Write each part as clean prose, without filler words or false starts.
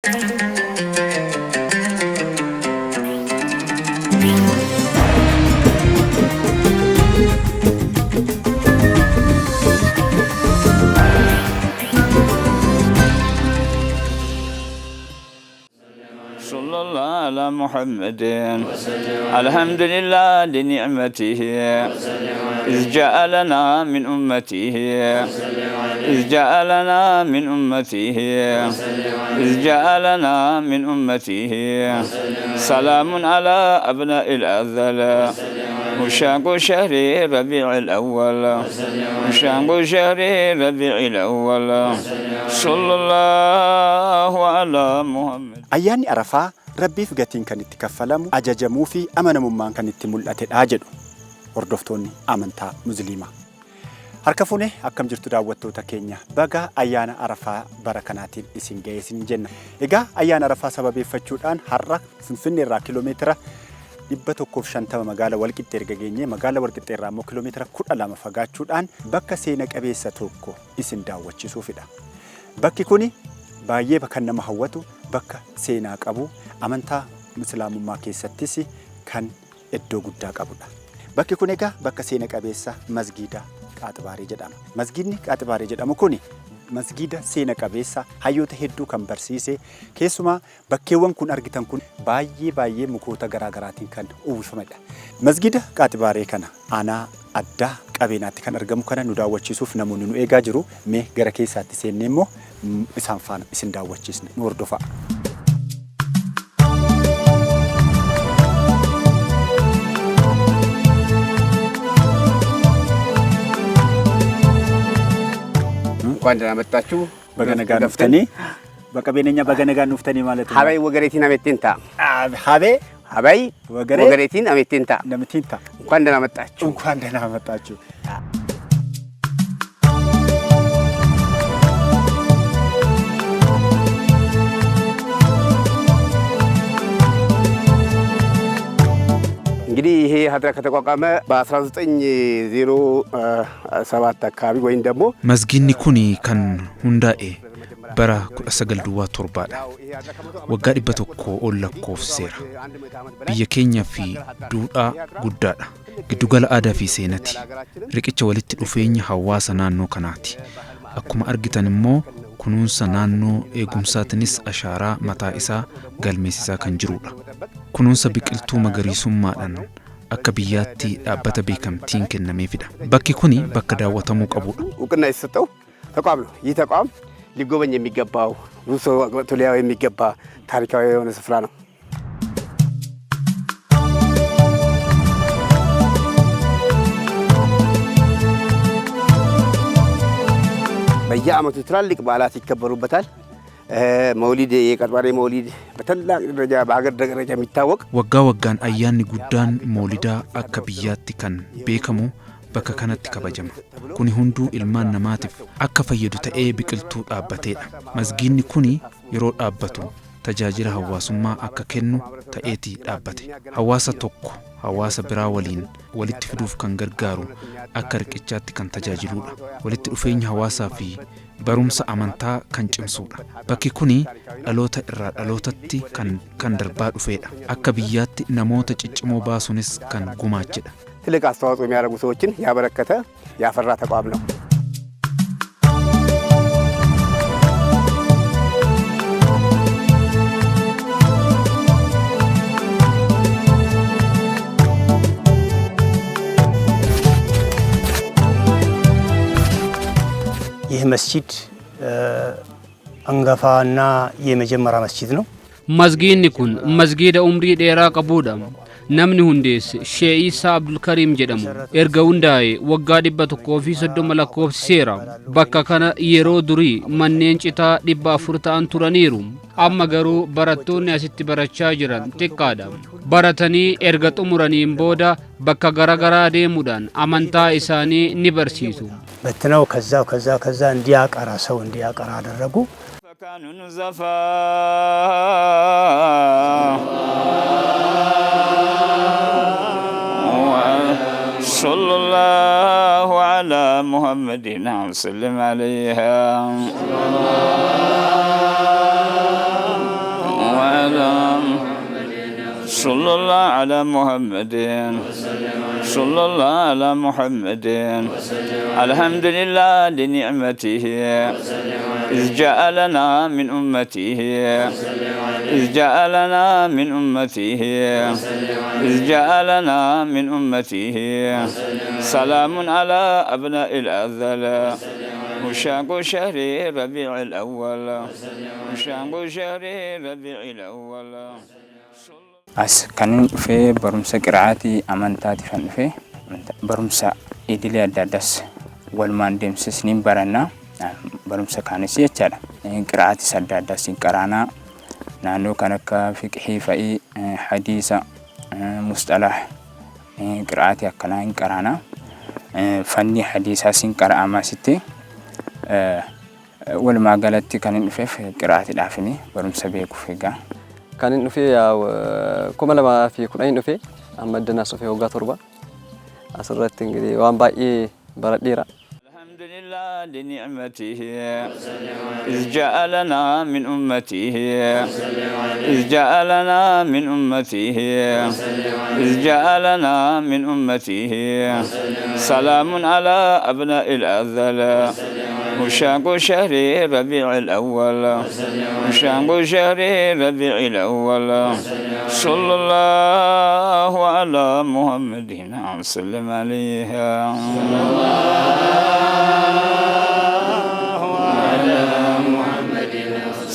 صلى الله على محمد الحمد لله لنعمته إذ جاء لنا من أمته إذ جاء لنا من أمته إذ جاء لنا من أمته سلام على أبناء الأذل مشاق شهر ربيع الأول مشاق شهر ربيع الأول صلى الله على محمد. Ayyaanni Arafaa Rabbiif gatiin kan itti kaffalamu ajajamuu fi amanamummaan kan itti mul'atedha jedhu hordoftoonni amantaa Musliimaa. Harka fuunee akkam jirtu daawwattoota keenya baga ayyaana Arafaa bara kanaatiin isin ga'ee isin jenna. Egaa ayyaana Arafaa sababeeffachuudhaan har'a Finfinnee irraa kiiloomeetira 150 magaala Walqixxee erga geenyee magaala Walqixxee irraa immoo kiiloomeetira 12 fagaachuudhaan bakka seena qabeessa tokko isin daawwachiisuufidha. Bakki kuni baay'ee bakka nama hawwatu bakka seenaa qabu amantaa Islaamummaa keessattis kan iddoo guddaa qabudha. Bakki kun egaa bakka seena qabeessa masgiida Qaaxibaarii jedhama. Masgiidni Qaaxibaarii jedhamu kuni masgiida seena qabeessa hayyoota hedduu kan barsiise keessumaa bakkeewwan kun argitan kun baay'ee mukoota garaagaraatiin kan uwwifamedha. Masgiida Qaaxibaarii kana aanaa addaa qabeenaatti kan argamu kana nu daawwachiisuuf namoonni nu eegaa jiru. Mee gara keessaatti seennee immoo isaan faana isin daawwachiisne nu hordofaa. Quando mettachu baganaga nuftani baqabeenenya baganaga nuftani ማለት ነው ሀበይ ወገሬቲን አመቴንታ ሀበይ ወገሬቲን አመቴንታ ነምቲንታ እንኳን ደህና መጣችሁ እንኳን ደህና መጣችሁ። እንግዲህ ይሄ ሀድራ ከተቋቋመ በ1907 አካባቢ ወይም ደግሞ መስጊድኒ ኩኒ ከን ሁንዳኤ bara 1907 waggaa 100 ol lakkoofseera. Biyya keenya fi duudhaa guddaadha. Giddugala aadaa fi seenaati. Riqicha walitti dhufeenya hawaasa naannoo kanaati. Akkuma argitan immoo kunuunsa naannoo eegumsaatinis ashaaraa mataa isaa galmeessisaa kan jirudha. Kunuunsa biqiltuu magariisummaadhaan akka biyyaatti dhaabbata beekamtiin kennameefidha. Bakki kuni bakka daawwatamuu qabudha. እውቅና የተሰጠው ተቋም ነው። ይህ ተቋም ሊጎበኝ የሚገባው ብዙ ሰው ሊያየው የሚገባ ታሪካዊ የሆነ ስፍራ ነው። በየዓመቱ ትላልቅ በዓላት ይከበሩበታል። መውሊድ የቀጥባሬ መውሊድ በታላቅ ደረጃ በአገር ደረጃ የሚታወቅ ወጋን ayyaanni guddaan moolidaa akka biyyaatti kan beekamu bakka kanatti kabajama. Kuni hunduu ilmaan namaatiif akka fayyadu ta'ee biqiltuu dhaabbateedha. Masgiidni kuni yeroo dhaabbatu tajaajila hawaasummaa akka kennu ta'eeti dhaabbate. Hawaasa tokko hawaasa biraa waliin walitti fiduuf kan gargaaru akka riqichaatti kan tajaajiludha. Walitti dhufeenya hawaasaa fi barumsa amantaa kan cimsudha. Bakki kuni dhaloota irraa dhalootatti kan darbaa dhufeedha. Akka biyyaatti namoota ciccimoo baasuunis kan gumaachedha. ትልቅ አስተዋጽኦ የሚያደርጉ ሰዎችን ያበረከተ ያፈራ ተቋም ነው። ይህ መስጂድ አንጋፋና የመጀመሪያ መስጂድ ነው። መስጊድኒ ኩን መስጊደ ኡምሪ ዴራ ቀቡዳ namni hundeesse Sheekh Isaa Abdul Karim jedhamu erga hundaa'e waggaa 130 lakkoofsiseera. Bakka kana yeroo durii manneen citaa 400 ta'an turaniiru. Amma garuu barattoonni asitti barachaa jiran xiqqaadha. Baratanii erga xumuraniin booda bakka garagaraa deemuudhaan amantaa isaanii ni barsiisu. በትነው ከዛ እንዲያቀራ ሰው እንዲያቀራ አደረጉ። فكانوا نزفا صلى الله على محمد وسلم عليها صلى الله على محمد صلى الله على محمد الحمد لله لنعمته إذ جعلنا من أمته إذ جعلنا من أمته إذ جعلنا من أمته سلام على أبناء الأذل مشاق شهر ربيع الأول مشاق شهر ربيع الأول As kan dhufe barumsa qiraa'aatii amantaati kan dhufe barumsa idilee adda addaas walumaan deemsisniin baranna barumsa kaanis jechaadha. Qiraa'aatis adda addaas hin qaraanaa naannoo kan akka fiqhii fa'ii hadiisa mustalah qiraa'aatii akkanaa hin qaraanaa fanni hadiisaas hin qara'amaa sitti walumaa galatti kan hin dhufeef qiraa'aatiidhaafini barumsa beekuuf egaa. Kan inni dhufe kuma lamaa fi kudhanii dhufe amma addanaas dhufe waggaa torba asirratti ingirii waan baay'ee baradheera. Alhamdulillah لنعمته إذ جعلنا من أمته إذ جعلنا من أمته إذ جعلنا من أمته سلام على أبناء الأذل مشاق شهر ربيع الأول مشاق شهر ربيع الأول صلى الله على محمد وسلم عليه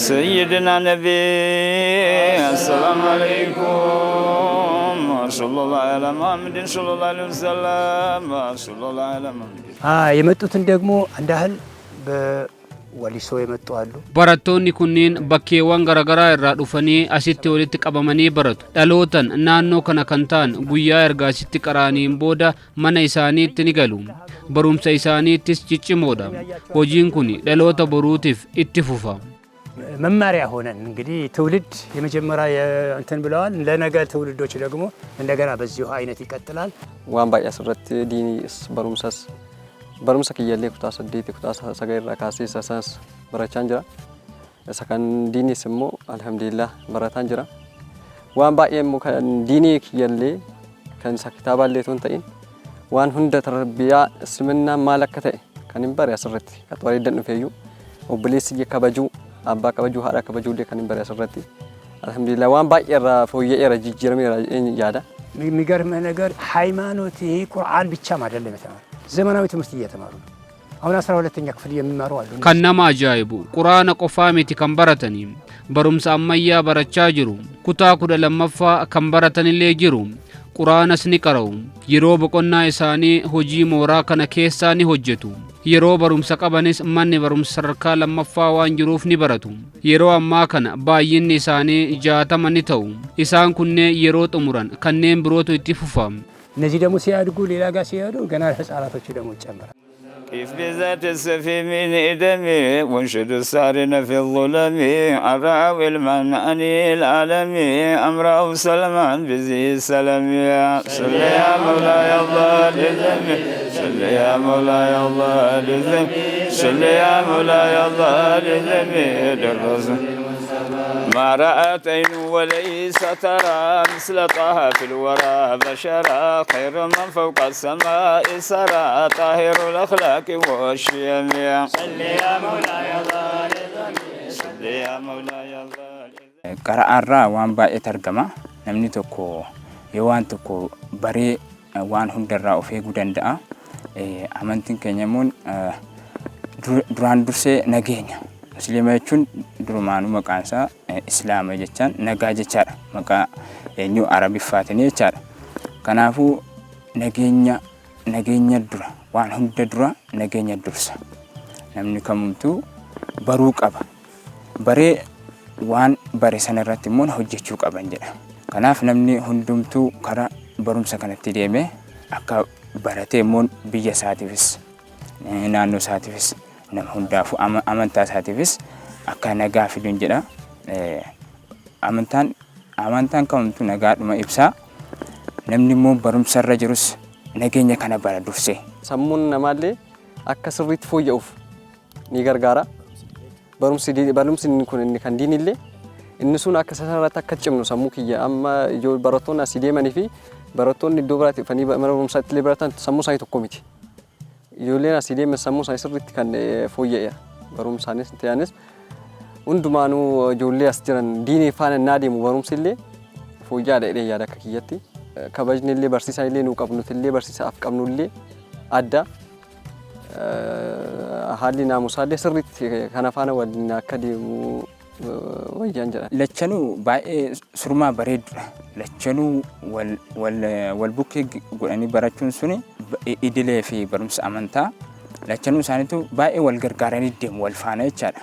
سيدنا نبي السلام عليكم صلى الله على محمد صلى الله عليه وسلم صلى الله على محمد የመጡትን ደግሞ አንድ ያህል በወሊሶ የመጡ አሉ። barattoonni kunniin bakkeewwan garaagaraa irraa dhufanii asitti walitti qabamanii baratu. Dhalootan naannoo kana kan ta'an guyyaa ergaa asitti qara'aniin booda mana isaaniitti ni galu. Barumsa isaaniittis ciccimoodha. Hojiin kun dhaloota boruutiif itti fufa. መማሪያ ሆነን እንግዲህ ትውልድ የመጀመሪያ እንትን ብለዋል። ለነገ ትውልዶች ደግሞ እንደገና በዚሁ አይነት ይቀጥላል። waan baay'ee asirratti diiniis barumsa kiyyaallee kutaa 8 kutaa 9 irraa kaasee isaas barachaan jira. Isa kan diiniis immoo alhamdulillah barataan jira. Waan baay'ee immoo kan diinii kiyyaallee kan isa kitaaballee ton ta'in waan hunda tarbiyaa isliminaa maal akka ta'e kan hin bare asirratti qaxwareeddan dhufeeyyuu obboleessi kabajuu abbaa kabajuu haadha kabajuullee kan hin bare asirratti alhamdulillah waan baay'ee irraa fooyya'eera jijjiirameera yaada. የሚገርምህ ነገር ሃይማኖት ይሄ ቁርአን ብቻም አይደለም የተማሩ ዘመናዊ ትምህርት እየተማሩ ነው። አሁን 12ኛ ክፍል የሚማሩ አሉ። kan nama ajaa'ibu quraana qofaa miti kan baratanii barumsa ammayyaa barachaa jiru. kutaa 12ffaa kan baratanillee jiru. quraanas ni qara'u. yeroo boqonnaa isaanii hojii mooraa kana keessaa ni hojjetu. yeroo barumsa qabanis manni barumsa sadarkaa lammaffaa waan jiruuf ni baratu. yeroo ammaa kana baay'inni isaanii 60 ni ta'u. isaan kunneen yeroo xumuran kanneen birootu itti fufa. እነዚህ ደግሞ ሲያድጉ ሌላ ጋር ሲሄዱ ገና ህፃናቶቹ ደግሞ ይጨምራል። كيف بذات السفي من إدمي وانشد السارن في الظلم الراوي المعنى العالمي أمره سلمان بزي السلام صل يا مولاي الله للذنب صل يا مولاي الله للذنب صل يا مولاي الله للذنب الرسول ما رأت عين وليس ترى مثل طه في الورى بشرا خير من فوق السماء سرى طاهر الأخلاق والشيم صل يا مولاي الله صل يا مولاي الله Qara'aarraa waan baay'ee argama. Namni tokko yoo waan tokko baree waan hundarraa of eeguu danda'a. Amantiin keenya immoo duraan dursee nageenya. Musliima jechuun durumaanuu maqaan isaa islaama jechaan nagaa jechaadha. Maqaa eenyu arabiffaatiin jechaadha. Kanaafuu nageenya dura waan hunda dura nageenya dursa. Namni kamumtuu baruu qaba. Baree waan bare sana irratti immoo hojjechuu qaban jedha. Kanaaf namni hundumtuu karaa barumsa kanatti deemee akka baratee immoo biyya isaatiifis naannoo isaatiifis nama hundaafuu amantaa isaatiifis akka nagaa fiduun jedha. Amantaan kamumtuu nagaadhuma ibsaa. Namni immoo barumsa irra jirus nageenya kana bara dursee. Sammuun namaallee akka sirriitti fooyya'uuf ni gargaara. Barumsi kun inni kan diinillee inni sun akka sanarratti akka cimnu sammuu kiyya amma ijoo barattoonni asii deemanii fi barattoonni iddoo biraatti dhufanii mana barumsaatti illee baratan sammuu isaanii tokko miti. Ijoolleen asii deeman sammuu isaanii sirriitti kan fooyya'e barumsaanis ta'anis hundumaanuu ijoollee as jiran diinii faana naa deemu barumsi illee fooyya'aadha jedhee yaada akka kiyyatti. Kabajni illee barsiisaa illee nuu qabnuti illee barsiisaaf qabnu illee adda. Haalli naamusaa illee sirriitti kana faana waliin akka deemu wayyaan jedha. Lachanuu baay'ee surmaa bareedudha. Lachanuu wal bukkee godhanii barachuun suni idilee fi barumsa amantaa lachanuu isaaniitu baay'ee wal gargaaranii deemu wal faana jechaadha.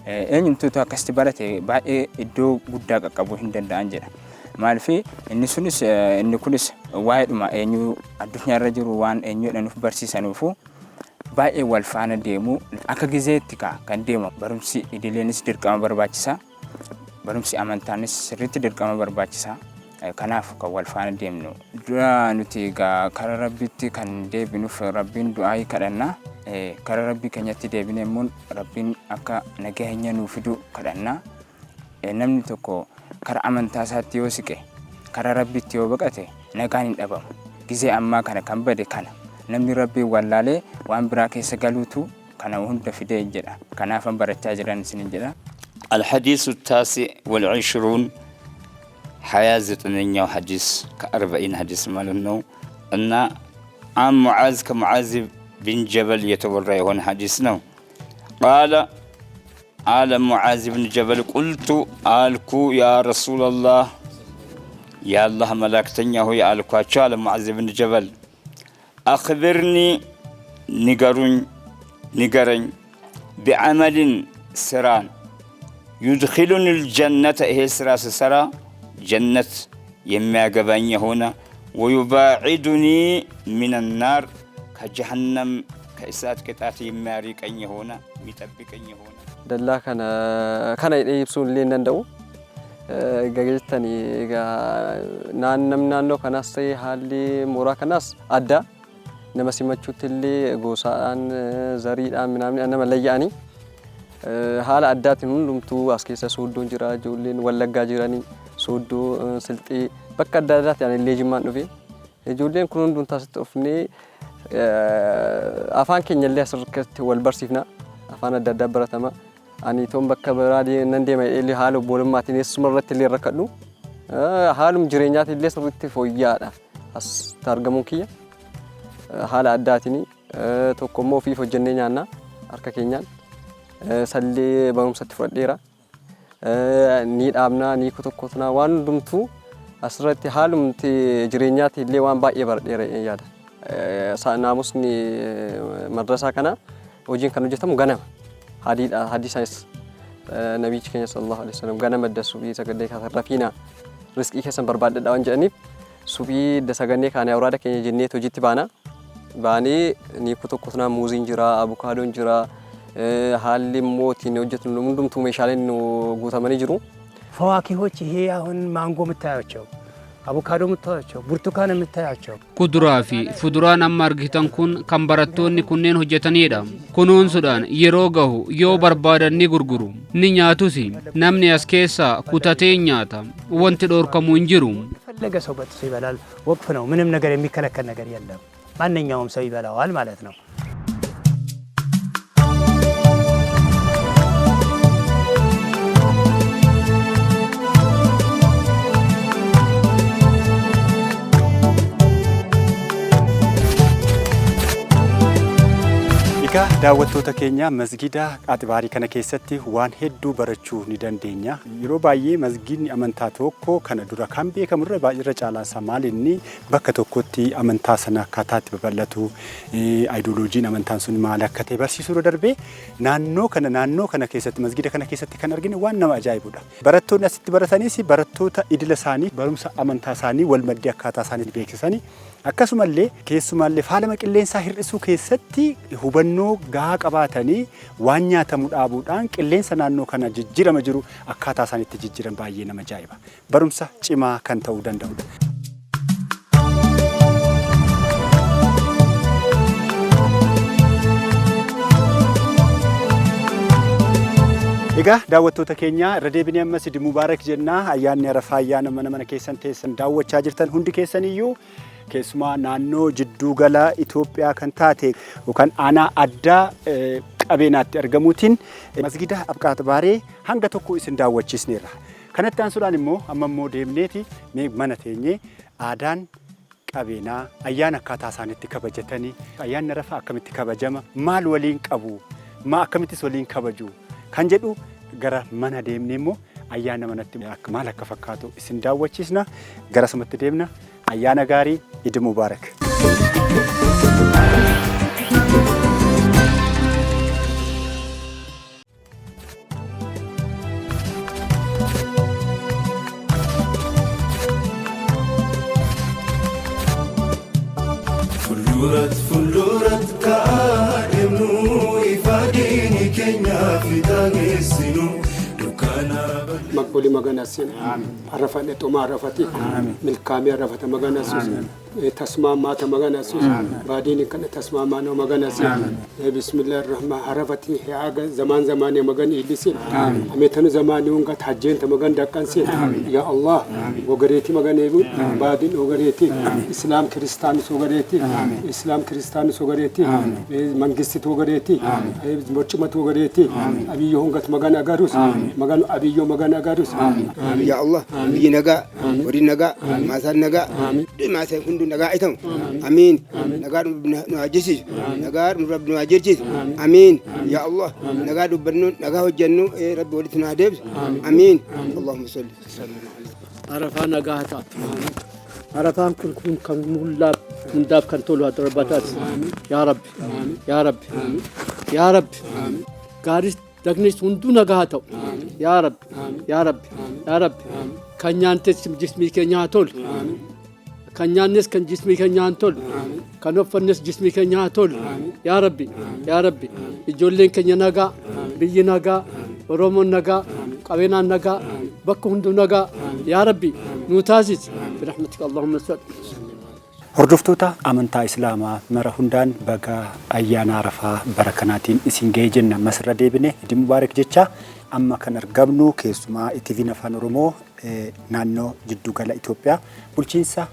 Eenyumtuutu akkasitti barate baay'ee iddoo guddaa qaqqabuu hin danda'an jedha. Maaliif inni kunis waa'eedhuma eenyu addunyaarra jiru waan eenyu jedhanuuf barsiisanuufu baay'ee wal faana deemu akka gizeetti kan deemu barumsi idileenis dirqama barbaachisa barumsi amantaanis sirriitti dirqama barbaachisa kanaaf kan wal faana deemnu dura nuti karaa rabbiitti kan deebinuuf rabbiin du'aa kadhanna karaa rabbii keenyatti deebinee immoo rabbiin akka nageenya nuu fidu kadhanna namni tokko karaa amantaa isaatti yoo siqe karaa rabbiitti yoo baqate nagaan hin dhabamu gizee ammaa kana kan bade kana namni rabbii wallaalee waan biraa keessa galuutu kana hunda fidee jedha kanaafan barachaa jiran isin jedha. الحديث التاسع والعشرون حياة زتنية حديث ك40 حديث مالنو أن عن معاذ كمعاذ بن جبل يتورى هون حديثنا قال معاذ بن جبل قلت آلكو يا رسول الله يا الله ملاكتني هو آلكو قال معاذ بن جبل أخبرني نقرن بعمل سران يدخلني الجنة هي سرا جنة يما قباني هنا ويباعدني من النار كجهنم كإسات كتات يما ريكني هنا متبكني هنا دلا كان يبسون لي نندو قلتني نانو كناس حالي مورا كناس أدا نما سمعت اللي غوسان زريد من أنا ملياني حال أدات نون تو أسكيس سودون جرا جولين ولا جاجراني سودو سلتي بكر دادات يعني اللي جمعنا نوفي جولين كلون دون تاستوفني أفان كن يلي سرقت والبرسيفنا أفان الدادة برتما أني توم بكر برادي نندي ما اللي حاله بولم ماتني سمرت اللي ركضوا حالهم جرينات اللي سرقت فويانا أس ترجمون كيا حال أداتني توكمو في فجنة جانا أركا كينيان سلي بروم ستفرديرا نيد أبنا نيكو كوتنا وان دمتو أسرتي حالهم تي جرينات اللي وان باقي برديرا يادا ناموسني مدرسة كنا وجين كانوا جتهم غنم حديث ساينس نبي صلى الله عليه وسلم غنم الدسو بي سغدي كثرفينا رزقي كسن برباد داون جاني سوبي دسغني كان اوراد كني جنيت وجيت بانا باني نيكو كوتنا موزين جرا افوكادو جرا حالي موتي نوجت نمدم تو ميشالين نو غوتامني جرو فواكهዎች ይሄ አሁን ማንጎ የምታያቸው አቮካዶ የምታያቸው ብርቱካን የምታያቸው kuduraa fi fuduraan amma argitan kun kan barattoonni kunneen hojjetanidha. Kunuunsuudhaan yeroo gahu yoo barbaadan ni gurguru ni nyaatus namni as keessa kutatee nyaata wanti dhorkamu hin jiru. ፈለገ ሰው በጥሶ ይበላል ወቅፍ ነው ምንም ነገር የሚከለከል ነገር የለም ማንኛውም ሰው ይበላዋል ማለት ነው። daawwattoota keenya masgida Qaxibaarii kana keessatti waan hedduu barachuu ni dandeenya. Yeroo baay'ee masgidni amantaa tokko kana dura kan beekamu irra caalaa maalinni bakka tokkotti amantaa sana akkaataatti babal'atu ideoloojiin amantaan sun maal akka ta'e barsiisuu darbee naannoo kana keessatti masgida kana keessatti kan arginu waan nama ajaa'ibudha. Barattoonni asitti baratanis barattoota idila isaanii barumsa amantaa isaanii wal maddii akkaataa isaanii beeksisanii akkasumallee keessumallee faalama qilleensaa hir'isuu keessatti hubannoo gahaa qabaatanii waan nyaatamu dhaabuudhaan qilleensa naannoo kana jijjiirama jiru akkaataa isaaniitti jijjiiran baay'ee nama ajaa'iba. Barumsa cimaa kan ta'uu danda'udha. Egaa daawwattoota keenya irra deebinee ammas Iid Mubaarak jennaa. Ayyaanni Arafaa ayyaana mana keessan teessan daawwachaa jirtan hundi keessan iyyuu keessumaa naannoo jidduu gala Itoophiyaa kan taate yookaan aanaa addaa qabeenaatti argamuutiin masgida Abqaat Baaree hanga tokko isin daawwachiisneerra. Kanatti aansuudhaan immoo amma immoo deemneeti mana teenyee aadaan qabeenaa ayyaana akkaataa isaaniitti kabajatanii ayyaanni Arafaa akkamitti kabajama maal waliin qabu akkamittis waliin kabaju kan jedhu gara mana deemnee immoo ayyaana manatti maal akka fakkaatu isin daawwachiisna. Gara samatti deemna. Ayyaana gaarii, Iid Mubaarak. Fuulduratti kaa'emnu ifaadini keenya fidaageessinu dukkaana. Maqbuli maganasin Arafat etuma Arafati milkaami Arafata maganasus tasmaa maata maganasus baadini kana tasmaa maano maganasin bismillahirrahman Arafati haaga zaman magani ilisin ametanu zamani unga tajjenta magan dakkansin ya Allah wogareeti maganeebu baadin wogareeti Islam Kristaan sogareeti mangistit wogareeti mochimat wogareeti abiyyo hungat magan agarus magan abiyyo magan agarus ya Allah biyyi nagaa wari nagaa maasan nagaa maasan hundu nagaa itamu amin nagaa nu ajisi nagaa rabbi nu ajirchis amin ya Allah nagaa dubbannu nagaa hojjannu rabbi walitti nu adeebs amin Allahumma salli Arafaa nagaa taat Arafaan kun kan hundaaf kan tolu hadarbatas ya rabbi gaaris dagnis hundu nagaa ta'u ya rabbi kan nyaantes jismii keenya haa tolu kan nyaannes kan jismii keenya haa tolu kan uffannes jismii keenya haa tolu ya rabbi ijoolleen keenya nagaa biyyi nagaa Oromoon nagaa qabeenaan nagaa bakka hundu nagaa ya rabbi nu taasisi birahmatika Allahumma salli. Hordoftoota amantaa Islaamaa mara hundaan baga ayyaana Arafaa bara kanaatiin isin ga'ee jenna. Masirra deebine Iid Mubaarak jecha amma kan argamnu keessumaa ITV Afaan Oromoo naannoo jiddu gala Itoophiyaa bulchiinsa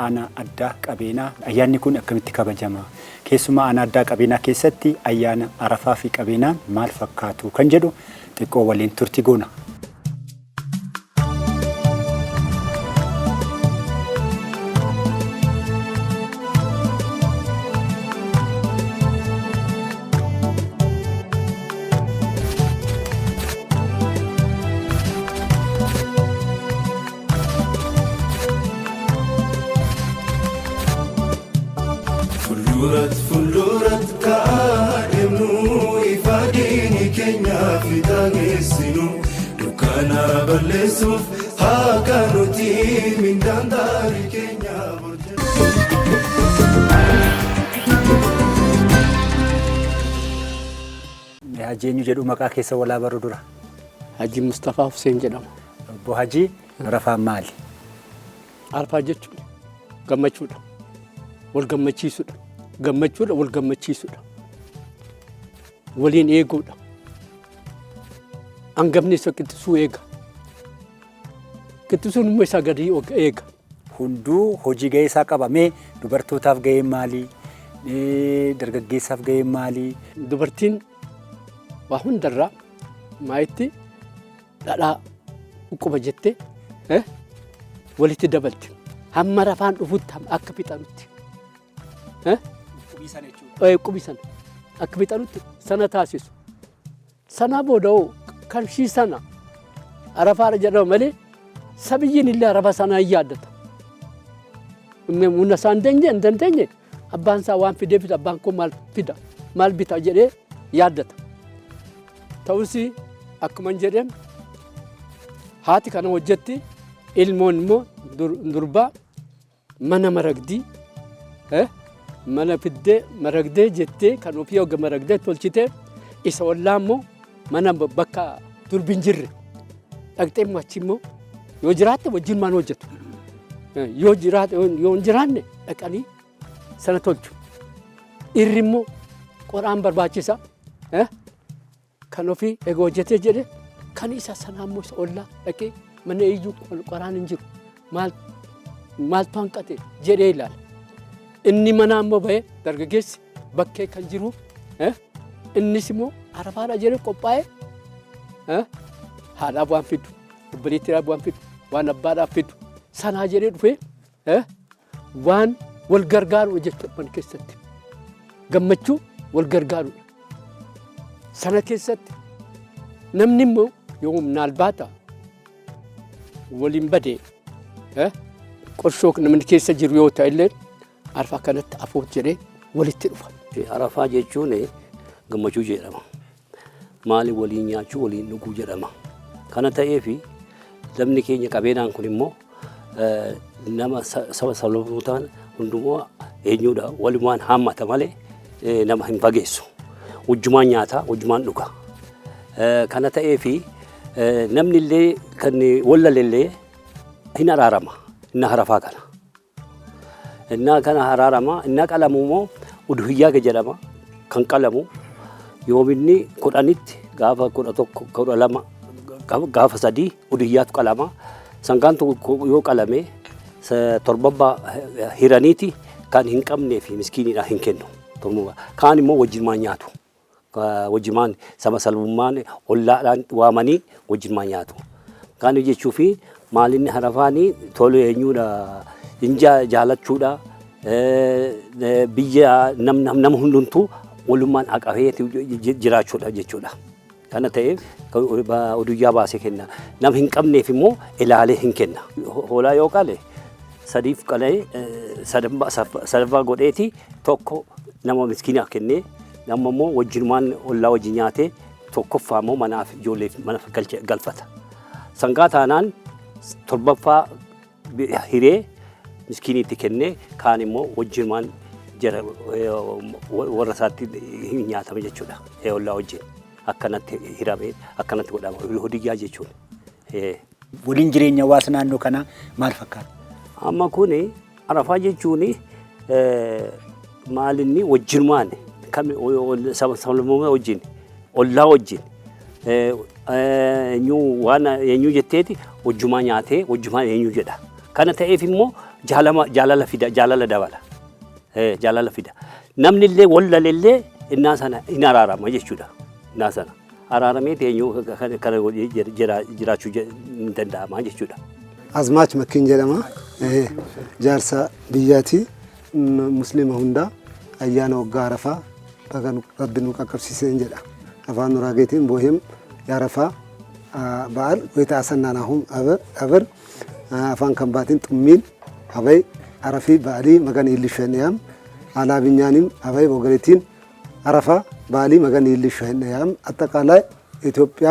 aanaa addaa qabeenaa. Ayyaanni kun akkamitti kabajama? Keessumaa aanaa addaa qabeenaa keessatti ayyaana Arafaa fi qabeenaan maal fakkaatu kan jedhu xiqqoo waliin turtii goona. Fuulduratti kaa'emnu ifaadini keenya fidaageessinu dukkaana balleessuuf haqa nuti mindaan daarii keenya Hajii eenyu jedhu maqaa keessa walaa baruu dura? Hajii Mustafaa Hussein jedhama. Obbo Hajii Arafaan maali? Arafaa jechuudha gammachuudha wal gammachiisuudha. Gammachuudha wal gammachiisuudha waliin eeguudha angabni isa qixxisuu eega qixxisuun immoo isa gadi eega. Hunduu hojii ga'ee isaa qaba. Mee dubartootaaf ga'een maalii? Dargaggeessaaf ga'een maalii? Dubartiin waa hundarraa maayitti dhadhaa uquba jettee walitti dabalti hamma Arafaan dhufutti akka fixanutti. Qubisan akka fixanutti sana taasisu. Sana booda'oo kan shii sana Arafaadha jedhama malee sabiyyiin illee Arafa sana hin yaaddata. Humna isaa hin dandeenye abbaan isaa waan fidee fida abbaan koo maal fida maal bita jedhee yaaddata. Ta'us akkuma jedheen haati kana hojjetti ilmoon immoo durbaa mana maragdii mana fiddee maragdee jettee kan ofii hogga maragdee tolchitee isa ollaa immoo mana bakka durbiin jirre dhaqxee immoo achi immoo yoo jiraatte wajjin maan hojjetu yoo hin jiraanne dhaqanii sana tolchu. Irri immoo qoraan barbaachisa kan ofii egaa hojjetee jedhe kan isa sanaa immoo isa ollaa dhaqee mana iyyuu qoraan hin jiru maaltu hanqate jedhee ilaala. Inni mana ammoo bahee dargaggeessi bakkee kan jiru innis immoo arafaadha jedhee qophaa'ee haadhaaf waan fidu obboleettiidhaaf waan fidu waan abbaadhaaf fidu sanaa jedhee dhufee waan wal gargaaru jechuudha mana keessatti gammachuu wal gargaarudha. Sana keessatti namni immoo yoo naalbaata waliin badee qorshoo namni keessa jiru yoo ta'e illee arfaa kanatti afoot jedhee walitti dhufa. Arafaa jechuun gammachuu jedhama. Maali waliin nyaachuu waliin dhuguu jedhama. Kana ta'eefi namni keenya qabeenaan kun immoo nama saba sablammootaan hundumaa eenyuudha walumaan haammata malee nama hin fageessu. Wajjumaan nyaataa wajjumaan dhuga. Kana ta'eefi namni illee kan wallallee hin araarama. Inna harafaa kana. Inna kana haraarama. Inna qalamu immoo uduhiyyaa jedhama. Kan qalamu yoominni kudhanitti gaafa 11 12 gaafa 3 uduhiyyaatu qalama. Sangaan yoo qalame torbabbaa hiraniiti kan hin qabnee fi miskiiniidha hin kennu. Kaan immoo wajjumaan nyaatu. Wajjumaan saba salbummaan ollaadhaan waamanii wajjumaan nyaatu. Kaan jechuu fi maalinni harafaanii tolu eenyuudha inja jaalachuudha biyya nama hundumtuu walummaan aqabee jiraachuudha jechuudha. Kana ta'eef uduyyaa baasee kenna. Nama hin qabneef immoo ilaalee hin kenna. Hoolaa yoo qale sadiif qalee sadaffaa godheeti tokko nama miskiinaaf kennee nama immoo wajjumaan ollaa wajjin nyaatee tokkoffaa immoo manaaf ijoolleef mana galfata. Sangaa taanaan torbaffaa hiree miskiiniitti kennee kaan immoo wajjumaan jara warra isaatti hin nyaatame jechuudha. Ollaa wajjin akkanatti hiramee akkanatti godhama. Hudiyyaa jechuun. Waliin jireenya hawaasa naannoo kanaa maal fakkaata? Amma kun arafaa jechuun maalinni wajjumaan kam saba sablammootaa wajjin ollaa wajjin eenyu jetteeti wajjumaa nyaatee wajjumaa eenyu jedha. Kana ta'eef immoo jaalala fida jaalala dabala. Jaalala fida. Namni illee wallallee innaa sana hin araarama jechuudha. Innaa sana araaramee eenyu kana jiraachuu hin danda'ama jechuudha. Azmaach Makkiin jedhama. Jaarsa biyyaati muslima hundaa ayyaana waggaa arafaa bagan rabbi nu qaqqabsiiseen jedha. Afaan Nuraageetiin boohem yaarafaa ba'al wayita asannaanahum abar afaan kan baatiin xummiin habay arafii ba'alii magan illishaniyam alaa binyaanim habay bogareetiin arafaa ba'alii magan illishaniyam aጠቃላይ ኢትዮጵያ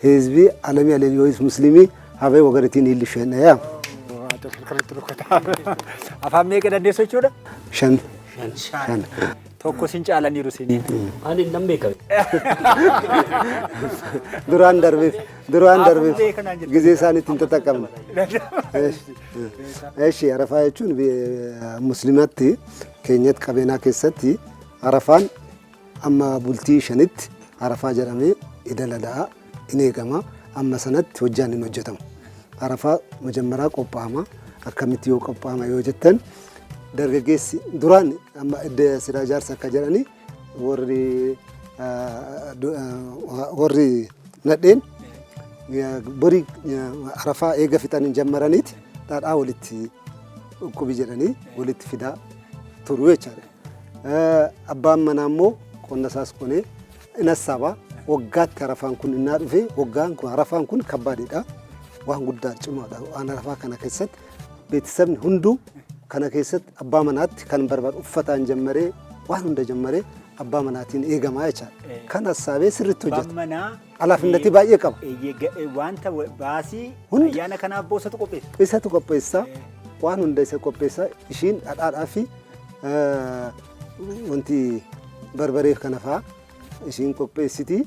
ህዝቢ ዓለም ያለዮይስ ሙስሊሚ habay bogareetiin illishaniyam afaan meeqa dandeessochuudha? Shan. Tokko sin caalaniiru siniin. Ani nan beekame. Duraan darbeef ጊዜ isaaniitti hin tattaqqabne. Eeshi arafaa jechuun muslimatti keenyatti qabeenaa keessatti arafaan amma bultii shanitti arafaa jedhamee idalada'a in eegama amma sanatti hojjaan hin hojjetamu. Arafaa majammaraa qophaa'ama akkamitti yoo qophaa'ama yoo jettan dargaggeessi duraan amma idda siraa jaarsa akka jedhani warri nadheen borii arafaa eega fixanii jammaraniiti dhaadhaa walitti qubi jedhanii walitti fidaa turu jechaadha. Abbaan manaa immoo qonna isaas qonee in hasaaba waggaatti arafaan kun innaa dhufe waggaan kun arafaan kun kabbaadidha. Waan guddaa cimaadha. Waan arafaa kana keessatti beeksisni hunduu kana keessatti abbaa manaatti kan barbaadu uffataan jammaree waan hunda jammaree abbaa manaatiin eegamaa jechaadha. Kan hasaabee sirriitti hojjeta. Alaafinnatii baay'ee qaba. Wanta baasii ayyaana kanaaf boosatu qopheessa. Isatu qopheessa. Waan hunda isa qopheessa. Ishiin dhadhaadhaa fi wanti barbaree kana fa'aa ishiin qopheessiti.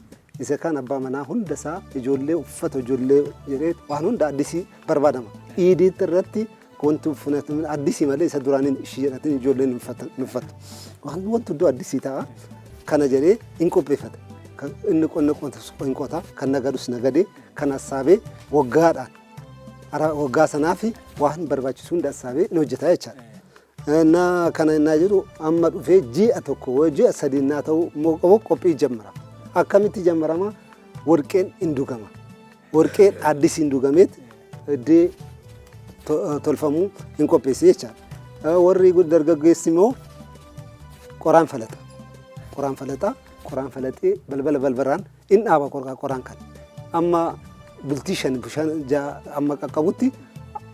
Isa kan abbaa manaa hunda isaa ijoollee uffata ijoollee jedhee waan hunda addisii barbaadama. Iidiitti irratti wanti uffatu addisii malee isa duraaniin ishii jedhatin ijoolleen hin uffatu. Wanti iddoo addisii ta'a kana jedhee hin qopheeffata. inni qonna qotaa kan nagadus nagadee kan assaabee waggaadhaan waggaa sanaafi waan barbaachisu hunda assaabee ni hojjetaa jechaadha. Na kana innaa jiru amma dhufee ji'a tokko ji'a sadii naa ta'u immoo qophii jammara. Akkamitti jammarama? Warqeen hin dugama. Warqeen addis hin dugameet iddee tolfamuu hin qopheessi jechaadha. Warri dargaggeessi immoo qoraan falata. Qoraan falata. Qoraan falatee balbaraan in dhaaba qoraan kan. Amma bultii shan amma qaqqabutti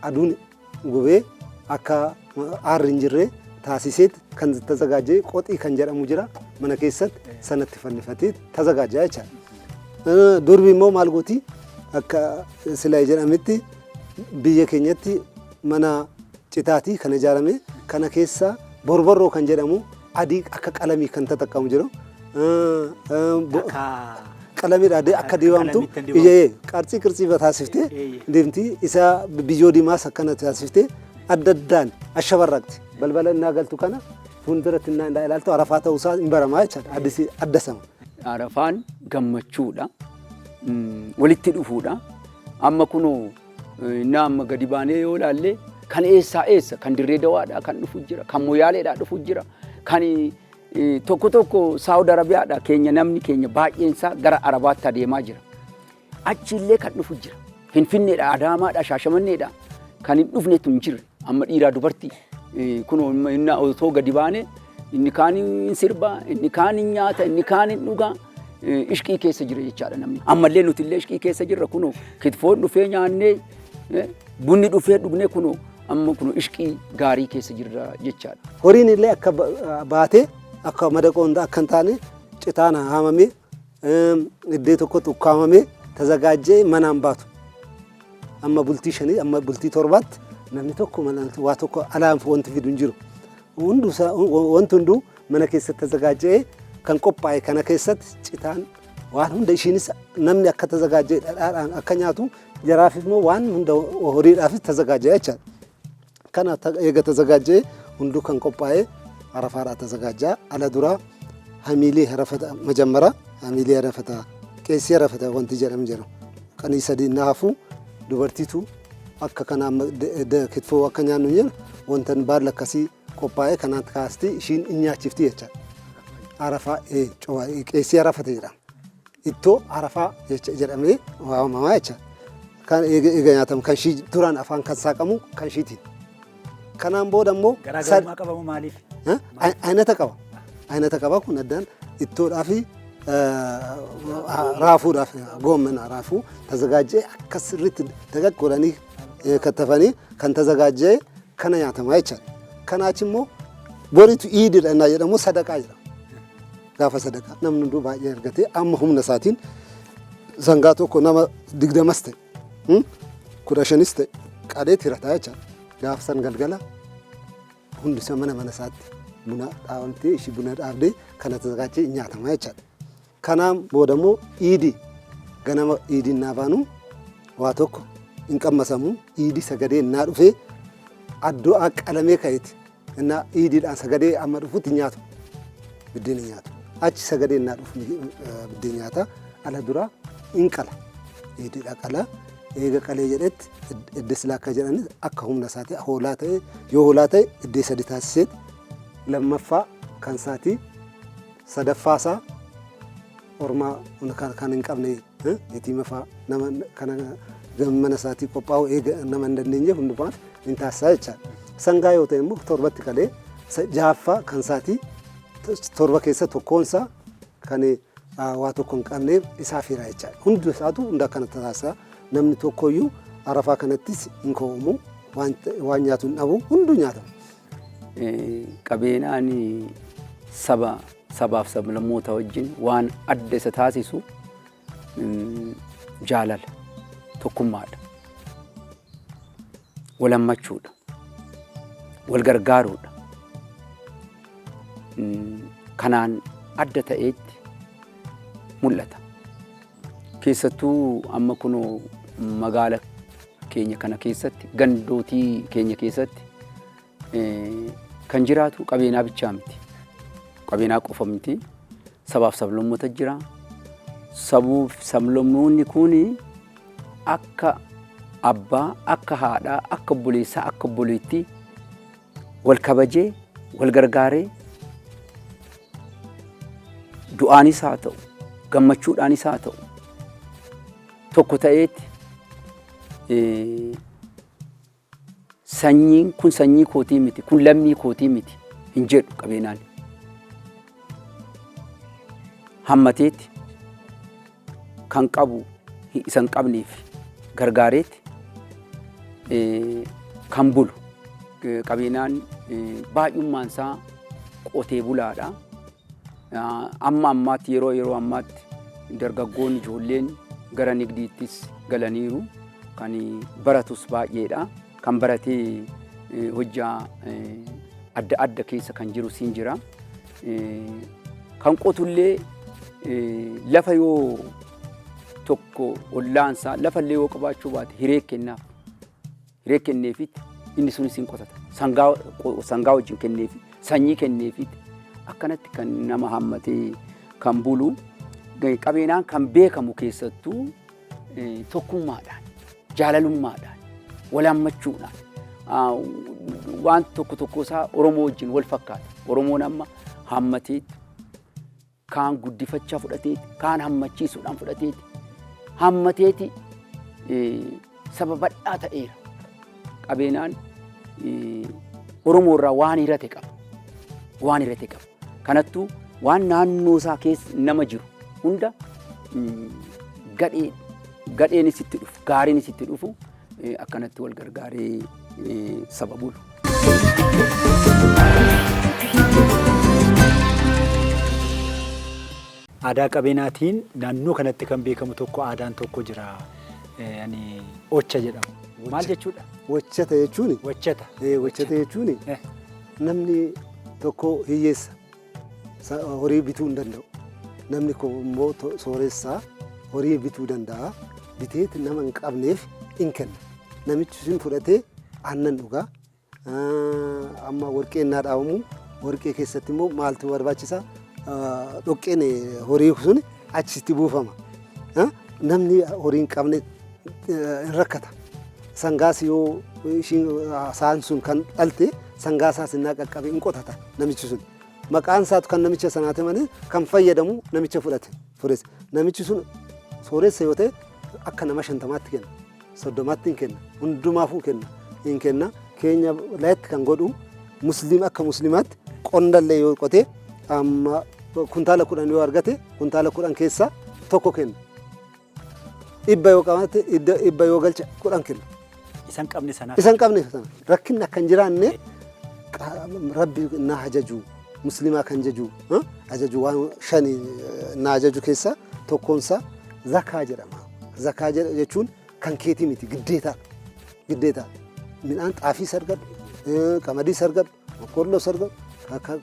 aduun gubee akka aarri hin jirre taasiseet kan tazagaajee qoxii kan jedhamu jira mana keessatti sanatti fannifatee tazagaajaa jechaadha. Durbi immoo maal gooti akka silaa jedhametti biyya keenyatti mana citaatii kan ijaarame kana keessa borborroo kan jedhamu adii akka qalamii kan tattaqqamu jiru. Qalamii adii akka diibamtu qarxii qarxii taasiftee deemti isa biyyoo diimaas akkana taasiftee adda addaan ashabarraqti balbala innaa galtu kana fuulduratti innaa ilaaltu arafaa ta'uusaa hin baramaa jechaadha addasama. Arafaan gammachuudha walitti dhufuudha amma kunoo innaa amma gadi baanee yoo ilaalle kan eessa kan dirree dawaadhaa kan dhufu jira kan moyaaleedhaa dhufu jira kan tokko tokko Saawud Arabiyaadhaa keenya namni keenya baay'eensaa gara Arabaatti adeemaa jira achillee kan dhufu jira Finfinneedhaa Adaamaadhaa Shaashamanneedhaa kan hin dhufnetu hin jirre amma dhiiraa dubartii kunoo innaa otoo gadi baanee inni kaan hin sirba inni kaan hin nyaata inni kaan hin dhugaa ishqii keessa jira jechaadha namni ammallee nuti illee ishqii keessa jirra kunoo kitfoon dhufee nyaannee bunni dhufee dhugnee kunoo amma kunoo ishqii gaarii keessa jirra jechaadha. Horiin illee akka baatee akka madaqoon akka hin taane citaan haamamee iddoo tokkotti ukkaamamee tazagaajee manaan baatu. Amma bultii shanii amma bultii torbaatti namni tokko waa tokko alaan wanti fidu hin jiru. Wanti hunduu mana keessatti tazagaajee kan qophaa'e kana keessatti citaan waan hunda ishiinis namni akka tazagaajee dhadhaadhaan akka nyaatu jaraafis immoo waan hunda horiidhaafis tazagaajee jechaadha. Kana eega tazagaajee hunduu kan qophaa'e arafaadhaa tazagaajaa ala duraa hamiilee harafata majammara hamiilee harafata qeessii harafata wanti jedhamu jira. Qanii sadii naafuu dubartiitu akka kana kitfoo akka nyaannu jedhu wanta baala akkasii qophaa'ee kanaan kaasti ishiin hin nyaachifti jechaadha. Arafaa qeessii arafate jedhama. Ittoo arafaa jedhamee waamamaa jechaadha. Kan eega nyaatamu kan shii duraan afaan kan saaqamu kan shiitiin. Kanaan booda immoo garaagarummaa qabamu maaliif? Aynata qaba. Aynata qaba kun addaan ittoodhaa fi raafuudhaaf goommana raafuu tazagaajee akka sirriitti dagag godhanii kattafanii kan tazagaajee kana nyaatamaa jechaadha. Kanaachi immoo boritu iididha innaa jedhamu sadaqaa jedhama. Gaafa sadaqaa namni hunduu baay'ee argatee amma humna isaatiin sangaa tokko nama 20 ta'e 15 ta'e qadeet hirataa jechaadha. Gaafa san galgala hundi isa mana isaatti buna dhaabamtee ishii buna dhaabdee kana tazagaajee nyaatamaa jechaadha. Kanaan booda immoo iidii ganama iidiin naa baanu waa tokko hin qammasamu iidii sagadee innaa dhufee addoo qalamee ka'eeti innaa iidiidhaan sagadee amma dhufutti nyaatu biddeen nyaatu achi sagadee innaa dhufu biddeen nyaata ala dura hin qala iidiidha qala eega qalee jedhetti iddoo silaa akka jedhanis akka humna isaati hoolaa ta'e yoo hoolaa ta'e iddoo sadi taasiseet lammaffaa kan isaati sadaffaasaa ormaa kan hin qabne yetiima fa'aa nama kana mana isaatii qophaa'u eega nama hin dandeenye hundumaan hin taasisaa jechaadha. Sangaa yoo ta'e immoo torbatti qalee jaaffaa kan isaatii torba keessa tokkoonsaa kan waa tokko hin qabneef isaaf hira jechaadha. Hundi isaatu hunda akkana taasisaa namni tokkoyyuu arafaa kanattis hin koomu waan nyaatu hin dhabu hunduu nyaatama. Qabeenaan sabaaf sablammoota wajjin waan adda isa taasisu jaalala tokkummaadha. Wal hammachuudha. Wal gargaaruudha. Kanaan adda ta'eetti mul'ata. Keessattuu amma kunoo magaala keenya kana keessatti gandootii keenya keessatti kan jiraatu qabeenaa bichaa miti. Qabeenaa qofa miti. Sabaaf sablammoota jira. sabuuf sablammoonni kuni akka abbaa, akka haadhaa, akka obboleessaa, akka obboleettii wal kabajee, wal gargaaree du'aanis haa ta'u, gammachuudhaanis haa ta'u tokko ta'eeti sanyiin kun sanyii kootii miti, kun lammii kootii miti hin jedhu qabeenaan. Hammateeti kan qabu isan qabneef gargaareeti kan bulu qabeenaan baay'ummaan isaa qotee bulaadha. Amma ammaatti yeroo ammaatti dargaggoonni ijoolleen gara nigdiittis galaniiru kan baratus baay'eedha. Kan baratee hojjaa adda adda keessa kan jiru siin jira. Kan qotullee lafa yoo tokko ollaansaa lafa illee yoo qabaachuu baate hiree kennaaf. Hiree kenneefiti inni sunis hin qotata. Sangaa wajjin kenneefi sanyii kenneefiti. Akkanatti kan nama hammatee kan bulu qabeenaan kan beekamu keessattuu tokkummaadhaan, jaalalummaadhaan, wal hammachuudhaan waan tokko isaa Oromoo wajjin wal fakkaata. Oromoon amma hammateeti kaan guddifachaa fudhateeti, kaan hammachiisuudhaan fudhateeti. Hammateeti saba bal'aa ta'eera. Qabeenaan Oromoo irraa waan hirate qaba. Waan hirate qaba. Kanattuu waan naannoo isaa keessa nama jiru hunda gadheenis itti dhufu, gaariinis itti dhufu akkanatti wal gargaaree saba bulu. Aadaa qabeenaatiin naannoo kanatti kan beekamu tokko aadaan tokko jira. Ocha jedhama. Maal jechuudha? Wachata jechuun namni tokko hiyyeessa horii bituu hin danda'u. Namni immoo sooressaa horii bituu danda'a. Biteeti nama hin qabneef hin kenna. Namichi sun fudhatee aannan dhugaa. Amma warqeen naa dhaabamu warqee keessatti immoo maaltu barbaachisa? Dhoqqeen horii sun achitti buufama. Namni horii hin qabne hin rakkata. Sangaas yoo saan sun kan dhalte sangaasaa sinnaa qaqqabe hin qotata namichi sun. Maqaan isaatu kan namicha sanaate malee kan fayyadamu namicha fudhate. Namichi sun sooressa yoo ta'e akka nama 50tti kenna. 30tti hin kenna. Hundumaafuu hin kenna. Keenya laayatti kan godhu musliima akka musliimaatti qondallee yoo qotee amma kuntaala 10 yoo argate kuntaala 10 keessaa tokko kenna. Dhibba yoo qabate dhibba yoo galcha 10 kenna. Isan qabne sana. Rakkinni akka hin jiraanne rabbi na hajaju musliimaa kan jaju ajaju waan 5 na ajaju keessa tokkoonsa zakaa jedhama. Zakaa jechuun kan keetii miti giddeeta. Midhaan xaafii sargadhu, qamadii sargadhu, boqqolloo sargadhu,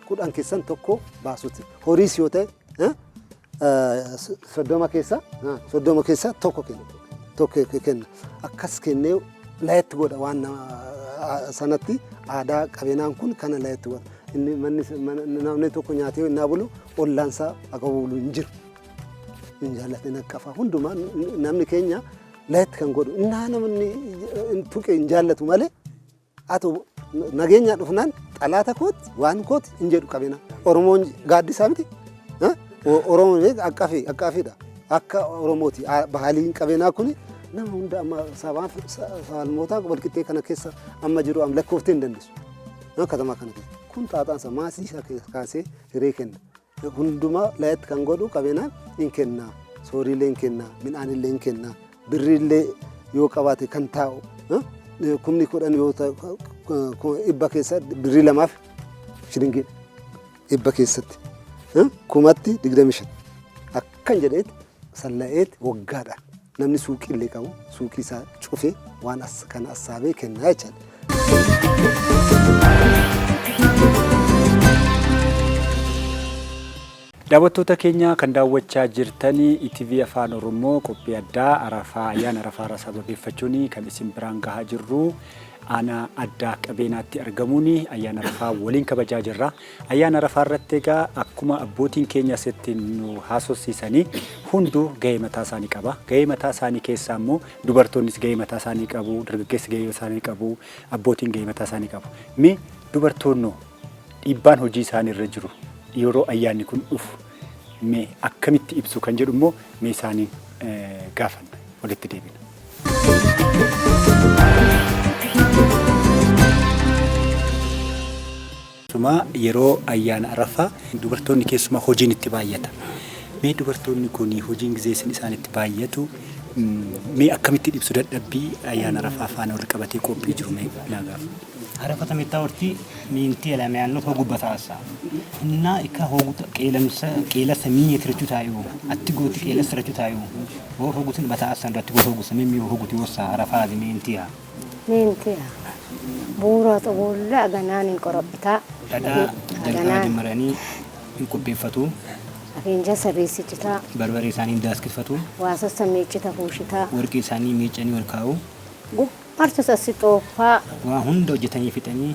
10 keessan tokko baasutti. Horiis yoo ta'e 30 keessaa tokko kenna. Akkas kennee laayatti godha waan sanatti aadaa qabeenaan kun kana laayatti godha. Inni namni tokko nyaatee innaa bulu ollaansaa akka bulu hin jiru. Hin jaallatee naqafa hundumaa namni keenya laayatti kan godhu. Innaa namni tuqe hin jaallatu malee atu nageenya dhufnaan xalaata kooti waan kooti hin jedhu qabeenaa. Oromoon gaaddisaa miti. Oromoon akkaafiidha. Akka Oromooti baaliin qabeenaa kuni nama hunda amma sabaalmoota walqixxee kana keessa amma jiru am lakkooftee hin dandeessu. Katamaa kana keessa. Kun xaaxaansa maasii kaasee hiree kenna. Hundumaa laayatti kan godhu qabeenaan hin kenna. Sooriilee hin kenna. Midhaanillee hin kenna. Birriillee yoo qabaate kan taa'u. 10,000 yoo ta'u dhibba keessa birrii 2 shilingiidha. Dhibba keessatti. 25,000. Akkan jedheeti salla'eeti waggaadha. Namni suuqiillee qabu suuqii isaa cufee waan kan assaabee kennaa jechaadha. Daawwattoota keenya kan daawwachaa jirtanii ETV Afaan Oromoo qophii addaa Arafaa ayyaana Arafaa sababeeffachuun kan isin biraan gahaa jirru aanaa addaa qabeenaatti argamuun ayyaana Arafaa waliin kabajaa jirra. Ayyaana Arafaa irratti egaa akkuma abbootiin keenya asitti nu haasofsiisanii hunduu gahee mataa isaanii qaba. Gahee mataa isaanii keessaa immoo dubartoonnis gahee mataa isaanii qabu, dargaggeessi gahee isaanii qabu, abbootiin gahee mataa isaanii qabu. Mee dubartoonni dhiibbaan hojii isaanii irra jiru yeroo ayyaanni kun dhufu mee akkamitti ibsu kan jedhu immoo mee isaanii gaafanna walitti deebina. Suma yeroo ayyaana Arafaa dubartoonni keessumaa hojiin itti baay'ata. Mee dubartoonni kun hojiin gizee isaan itti baay'atu mee akkamitti ibsu dadhabbii ayyaana Arafaa faana wal qabatee qophii jiru mee ilaagaaf. Arafaa tamettaawurti minti alamayaan not hogu bataasa. Inna ikka hogu qeelasa mii tirchu taayu atti gooti qeelasa tirchu taayu wo hogutin bataasa ndatti go hogu samimi hoguti wossa Arafaa di mintiya. Mintiya. Buura togolla aganaan qorabta. Jalqaba dimaranii in qopheeffatu. Afeenja sirreessichitaa. Barbaree isaanii daaskifatu. Waasa samiichita fuushitaa. Warqii isaanii miicanii ol kaa'u. Gubbartu sassixooffaa. Waa hunda hojjetanii fixanii.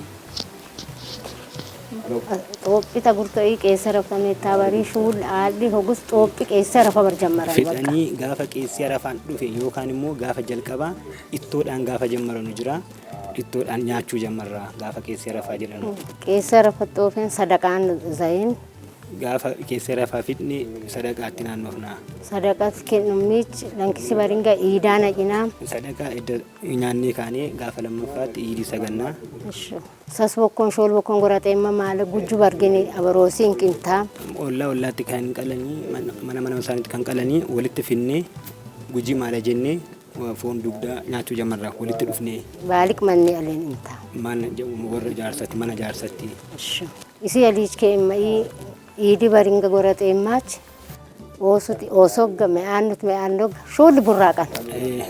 Xoophita gurta'ii qeessa rafamee taabarii shuul aalli hogus xoophii qeessa rafa barjammaran. Fixanii gaafa qeessi Arafaan dhufe yookaan immoo gaafa jalqabaa ittoodhaan gaafa jammaranu jira. Ittoodhaan nyaachuu jammarraa gaafa qeessi Arafaa jedhamu. Qeessa rafa xoofeen sadaqaan zayin. Gaafa qeessi Arafaa fidni sadaqaatti naannofna. Sadaqaatti kennumichi lankisi baringa iidaana cinaa. Sadaqaa edda nyaannee kaanee gaafa lammaffaatti iidii sagannaa. Sas bokkoon shool bokkoon gorateemma maala gujju bargini abaroosiin qintaa. Ollaatti kan qalanii mana isaaniitti kan qalanii walitti finnee gujii maala jennee foon dugdaa nyaachuu jammarraa walitti dhufnee. Baaliq manni aleen inta. Mana warra jaarsatti mana jaarsatti. Isi aliich keemma'ii iidi baringa gorateemmaachi osogga me'aannot shoolli burraaqan.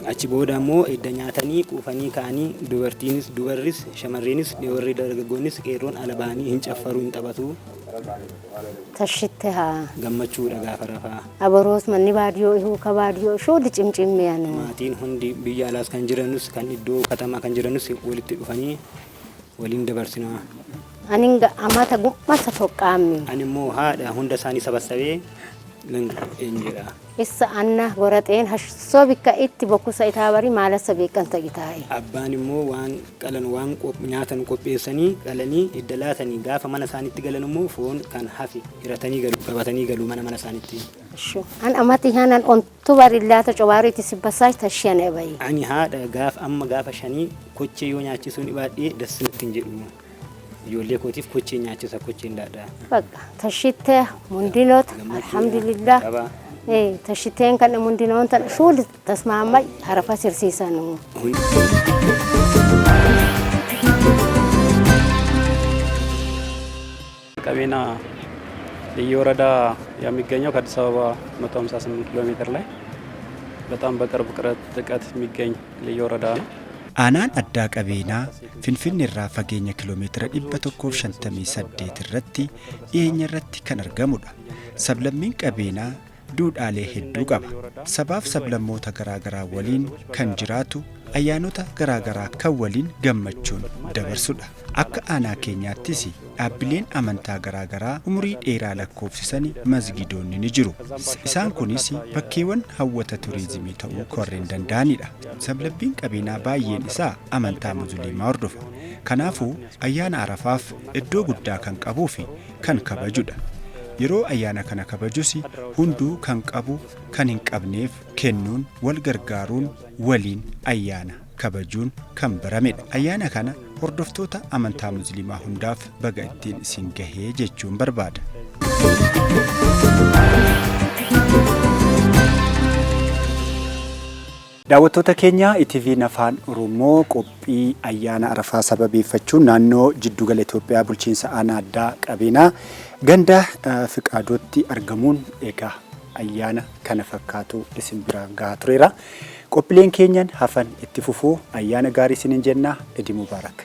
Achi booda immoo edda nyaatanii quufanii ka'anii dubartiinis dubarris shamarreenis warri dargaggoonnis qeerroon ala ba'anii hin caffaru hin taphatu. Tashitte haa. Gammachuudha gaafa Arafaa. Abaroos manni baadiyoo ihuu ka baadiyoo shoolli cimcimmee maatiin hundi biyya alaas kan jiranus kan iddoo katamaa kan jiranus walitti dhufanii waliin dabarsinaa. Aninga amata gummata tokkaammi. Ani immoo haadha hunda isaanii sabasabee nan eenyedha. Issa anna gorateen hashsoo bikka itti bokkusa itaabarii maalassa beekan ta'itaa'e. Abbaan immoo waan qalan waan nyaatan qopheessanii qalanii idda laatanii gaafa mana isaaniitti galan immoo foon kan hafi hiratanii galu qabatanii galu mana isaaniitti. An amati hanan ontu barillaata cobaariitti sibbasaay tashiyan ebayi. Ani haadha gaafa shanii kochee yoo nyaachisuun dhibaadhee dassinatti hin jedhu. Ijoollee kootiif kochee nyaachisa kocheen daadhaa. Bakka tashittee mundinoota alhamdulillah. Tashitteen kan mundinoon tan shuuli tasmaamay Arafaa sirsiisan. ቀቤና ልዩ ወረዳ የሚገኘው ከአዲስ አበባ 158 ኪሎ ሜትር ላይ በጣም በቅርብ ርቀት የሚገኝ ልዩ ወረዳ ነው። Aanaan addaa qabeenaa Finfinnee irraa fageenya kiiloomeetira 158 irratti dhiyeenya irratti kan argamudha. Sablammiin qabeenaa duudhaalee hedduu qaba. Sabaaf sablammoota garaagaraa waliin kan jiraatu ayyaanota garaagaraa kan waliin gammachuun dabarsudha. Akka aanaa keenyaattis dhaabbileen amantaa garaagaraa umurii dheeraa lakkoofsisanii masgidoonni ni jiru. Isaan kunis bakkeewwan hawwata turizimii ta'uu korreen danda'anidha. Sablammiin qabeenaa baay'een isaa amantaa musliimaa hordofa. Kanaafuu ayyaana Arafaaf iddoo guddaa kan qabuu fi kan kabajudha. Yeroo ayyaana kana kabajus hunduu kan qabu kan hin qabneef kennuun wal gargaaruun waliin ayyaana kabajuun kan baramedha. Ayyaana kana hordoftoota amantaa musliimaa hundaaf baga ittiin isin gahee jechuun barbaada. Daawwattoota keenya ETV Afaan Oromoo qophii ayyaana Arafaa sababeeffachuun naannoo Jiddugala Itoophiyaa bulchiinsa aanaa addaa qabeenaa ganda Fiqaadootti argamuun egaa ayyaana kana fakkaatu isin biraan gahaa tureera. Qophiileen keenyan hafan itti fufuu ayyaana gaarii isiniin jenna. Eid Mubaarak.